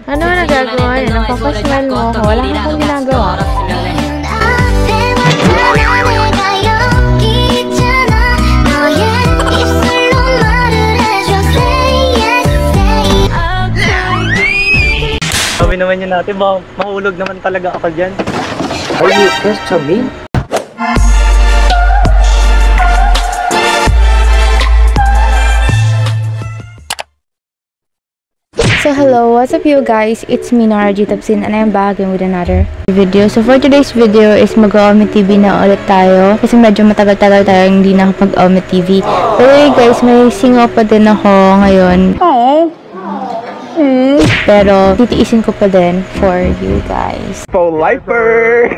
Ano na nagagawa yun? Napapasmile mo ako. Wala akong ginagawa. Sabi naman yun natin, mahulog naman talaga ako dyan. Are you question me? So hello, what's up you guys? It's me Nora G Tapsin and I'm back again with another video. So for today's video is mag-Omit TV na ulit tayo kasi medyo matagal-tagal tayo hindi nakapag-Omit TV. Pero guys, may singaw pa din ako ngayon. Pero titiisin ko pa din for you guys. For lifer!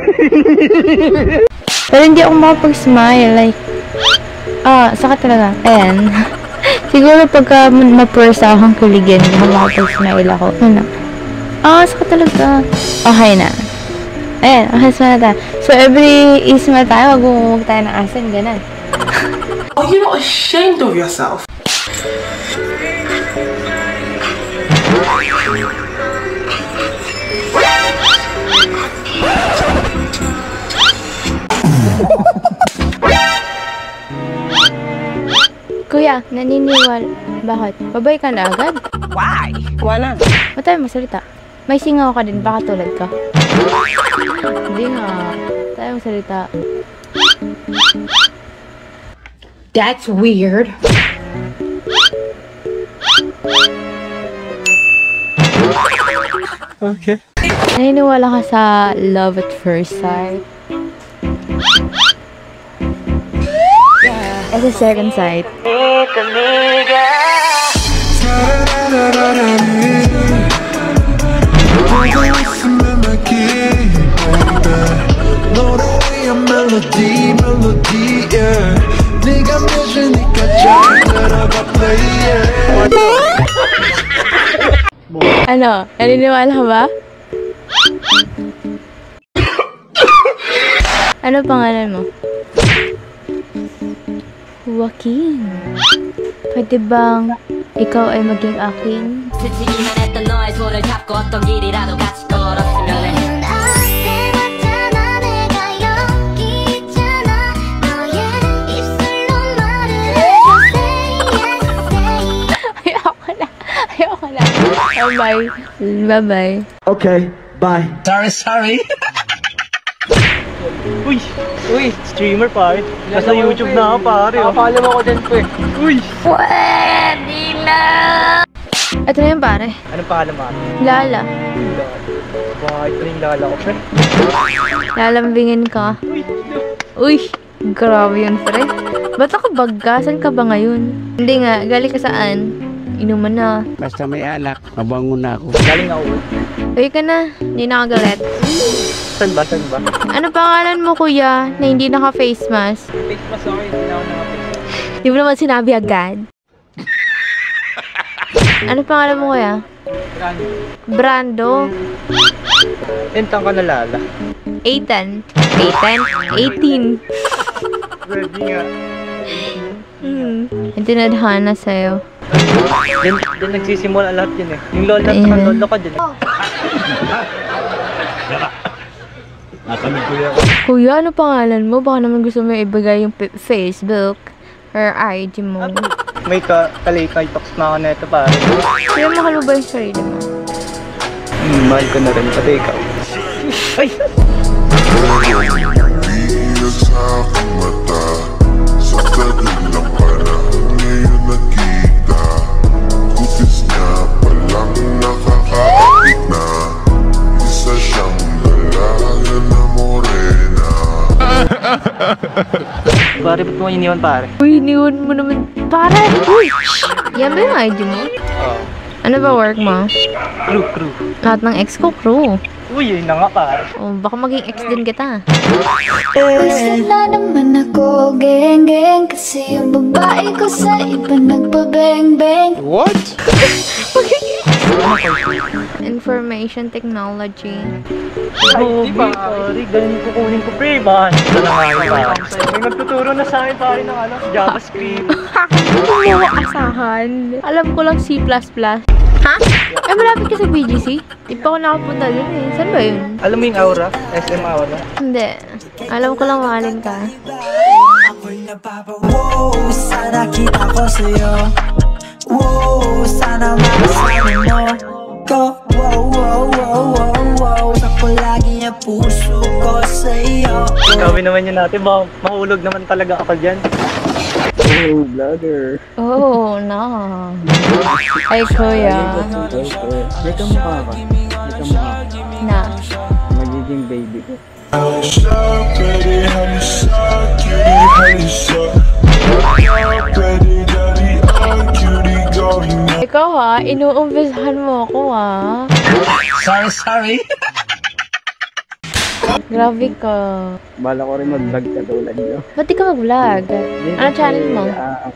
Pero hindi ako makapag-smile like sakit talaga. Ayan. Siguro pagka ma-pursa akong kuligin, makapag-smile ako. Sakit talaga. Okay na. Ayan, okay, smile tayo. So, every smile tayo, wag tayo ng asin, ganun. Are you not ashamed of yourself? Kuya, naniniwala. Bakit? Babay ka na agad? Why? Wala. Ba't tayo magsalita? May singaw ka din, baka tulad ka. Hindi nga. Tayo magsalita. That's weird. Okay. Naniniwala ka sa love at first sight? As a second sight. Ano? Naniniwala ka ba? Ano pangalan mo? Joaquin. Pwede bang ikaw ay maging akin? Ayoko na. Bye-bye. Bye-bye. Okay, bye. Sorry. Uy, streamer pare. Nasa YouTube na ako pare. Follow mo ko dyan po eh. Uy! Pwede na! Ito na yun pare. Anong pangalan mo? Lala. Bakit ito yung lala ko, pre? Lalambingin ka. Uy! Grabe yun, pre. Ba't ako baggasan ka ba ngayon? Hindi nga, galing ka saan? Inuman na. Basta may alak, mabango na ako. Galing ako. Uy ka na, hindi na kagalit. Saan ba? Ano pangalan mo kuya na hindi naka-face mask? Face mask ako, hindi na ako naka-face mask. Di mo naman sinabi agad. Ano pangalan mo kuya? Brando. Entang ka na lala. 18. 18. Ready nga. Ito na dhana sa'yo. Din nagsisimula lahat yun eh. Yung lola at saka lolo ka din eh. Kuya, ano pangalan mo? Baka naman gusto mo ibigay yung Facebook or ID mo. May kalay-kay talks na ako na ito pare. Kaya mahal mo ba yung sarili mo? Mahal ko na rin. Pati ikaw. Ay! Pare, ba't mo iniwan pare? Uy, iniwan mo naman. Pare! Uy! Yan ba yung ID mo? Oo. Ano ba work mo? Crew. Lahat ng ex ko, crew. Uy, yun na nga pare. Oh, baka maging ex din kita. Wala naman ako, geng-geng. Kasi yung babae ko sa iba nagpa-beng-beng. What? Information technology. Ay, di ba? Pare, ganun kukunin ko pre. Baka ito na nga yun pare. May magtuturo na sa akin pare ng JavaScript. Mga asahan. Alam ko lang C++. Ha? Ay, malapit ka sa BGC? Di pa ako nakapunta dun eh. Saan ba yun? Alam mo yung Aura? SM Aura? Hindi. Alam ko lang mahalin ka. Ako'y napapawow, sana kita ko sa'yo. Wow, sana makasabi mo ko. Wow, wow, wow, wow, wow. Ako lagi ang puso ko sa'yo. Kami naman yun natin, mahulog naman talaga ako dyan. Oh, vlogger. Oh, no. Ay, kuya. May kamukha ka. May kamukha. Na. Magiging baby ko. Ikaw ha, inuumpisahan mo ako ha. Sorry. Grabe ka. Bala ko rin mag-vlog katulad nyo. Ba't di ka mag-vlog? Ano channel mo?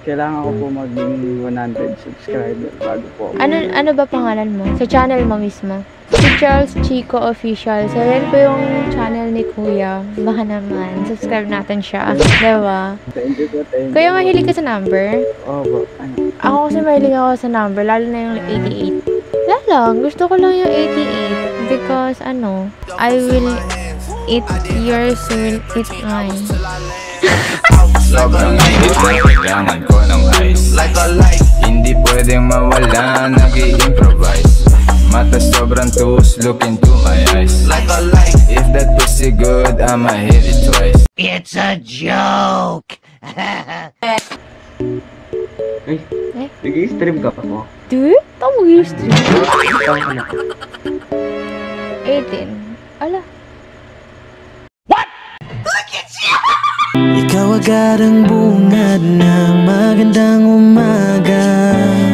Kailangan ko po maging 100 subscriber bago po. Ano ba pangalan mo? Sa channel mo mismo? Si Charles Chico Official. So, yan po yung channel ni Kuya. Baka naman, subscribe natin siya. Diba? Thank you. Kuya, mahilig ka sa number? Oo, ano? Ako kasi mahilig ako sa number, lalo na yung 88. Wala lang, gusto ko lang yung 88. Because, I will eat yours, will eat mine. Sobrang init na kailangan ko ng ice. Hindi pwedeng mawala, nag-i-improvise. Mata sobrang tus, look into my eyes. If that pussy good, I'ma hit it twice. It's a joke. Nag-i-stream ka pa mo? Dude? Ito mag-i-stream. Ikaw ka na. 18. Ala. Ikaw agad ang bungad ng magandang umaga.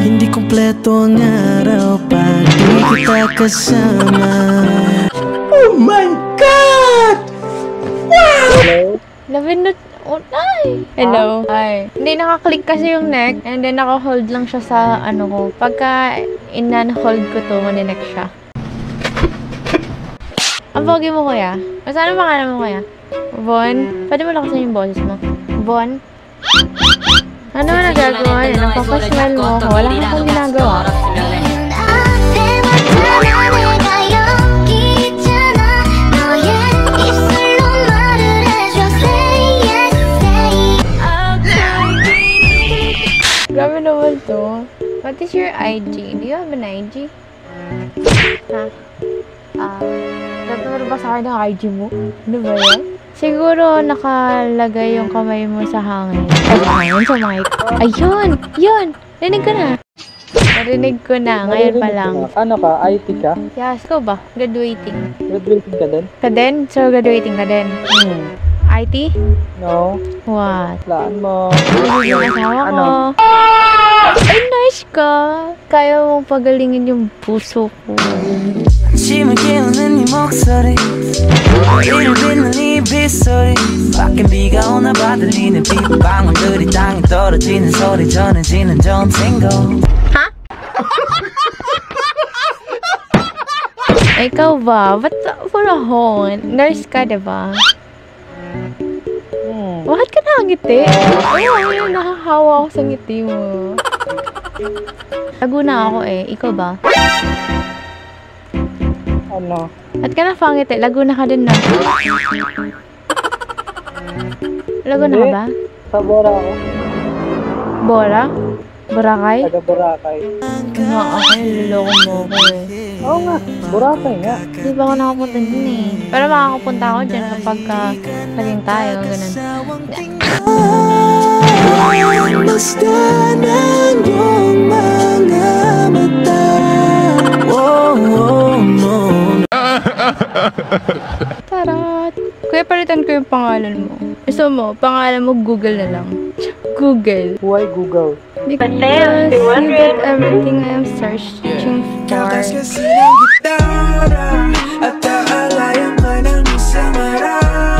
Hindi kumpleto ang araw pag di kita kasama. Oh my God! Hello? Lavinot. Oh, ay! Hello. Hi. Hindi nakaklik kasi yung neck and then naka-hold lang siya sa ko. Pagka inan-hold ko to, maninek siya. Ang pogi mo, kuya. Saan ang pangalan mo, kuya? Von? Pwede mo lakasan yung boses mo. Von? Ano na nagagawa niya? Napapasmell mo ako. Wala ka pong ginagawa. Grabe naman to. What is your IG? Do you have an IG? Ha? Nagturo ba sa akin ang IG mo? Ano ba yan? Siguro nakalagay yung kamay mo sa hangin. Ay, sa hangin, sa mic. Ayun! Yun! Narinig ko na. Narinig ko na. Ngayon pa lang. Ano ka? IT ka? Yes, ikaw ba? Graduating. Graduating ka din? Ka din? So, graduating ka din. IT? No. What? Laan mo. Yung asawa ko. Ay, nice ka. Kaya mong pagalingin yung puso ko. 아침을 깨우는 네 목소리 이를 빗는 네 빗소리 밖에 비가 오나 봐 들리는 빗방울들이 땅에 떨어지는 소리 전해지는 전생고 Ikaw ba? Ba't puro hon? Nurse ka, diba? Bakit ka nakangiti? Ayun, nakahawa ako sa ngiti mo. Laguna ako eh. Ikaw ba? Ano? At ka nakangiti? Laguna ka din na. Laguna ka ba? Sa Bora ako. Bora? Boracay? Taga Boracay. Nga ako, niloloko mo ako eh. Oo nga, Boracay nga. Hindi ba ako nakapunta din eh. Pero makakapunta ako dyan kapag naging tayo, ganun. Basta ng iyong mga mata. Tarat! Kuya, palitan ko yung pangalan mo. Gusto mo, pangalan mo Google na lang. Google. Why Google? Because you get everything I am searching for. Kasi ng gitara at aalayan ka ng isang marana.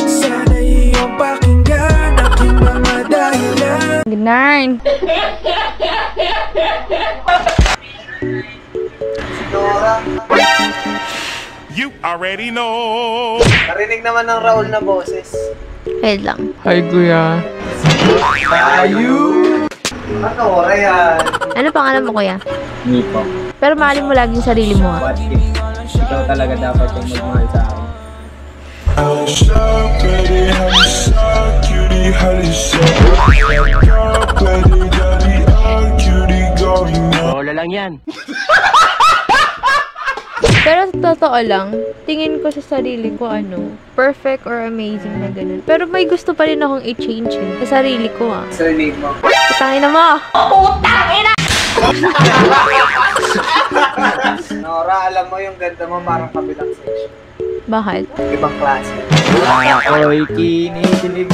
Sana iyong pakinggan aking mga dahilan. Good night! You already know. Narinig naman ng Raul na boses. Wait lang. Hi, Kuya. Ayun! Ano, Ryan? Ano pangalan mo, kuya? Nico. Pero mahalin mo lagi yung sarili mo, ah. What if ikaw talaga dapat yung magmahal sa akin? Lola lang yan. Pero sa totoo lang, tingin ko sa sarili ko, perfect or amazing na ganun. Pero may gusto pa rin akong i-change sa sarili ko, ah. Sarili mo. Putangin na mo! Nora, alam mo yung ganda mo parang kabilang section. Bakit? Ibang klase. Ako'y kinikilig.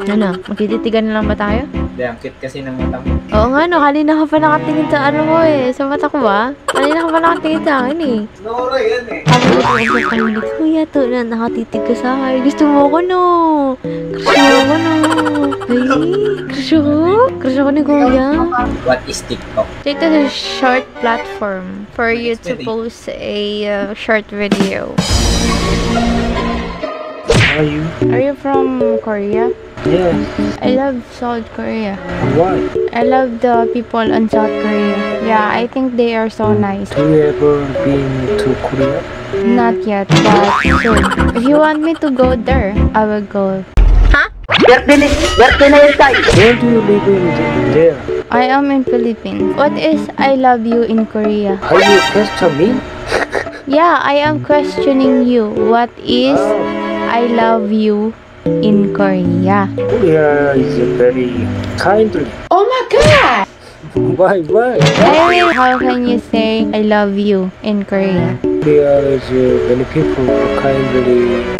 Ano? Magtititigan na lang ba tayo? Hindi, ang cute kasi ng mata mo. Oo nga, kanina ka pa nakatingin sa mo, sa mata ko, ba? Kanina ka pa nakatingin sa akin, eh. Nora, yan eh. Ako na panginig, kuya, to na nakatitig ka sa akin. Gusto mo ko, no? Crush mo ko, no? Ay, crush ako? Crush ako ni kuya. What is TikTok? Ito is a short platform for you to post a short video. Are you? Are you from Korea? Yes. I love South Korea. Why? I love the people in South Korea. Yeah, I think they are so nice. Do you ever been to Korea? Not yet, but soon. If you want me to go there, I will go. Where do you live in there? I am in Philippines. What is I love you in Korea? Are you question me? Yeah, I am questioning you. What is I love you in Korea? Korea is very kindly. Oh my god! Why? Hey, how can you say I love you in Korea? There is many people kindly.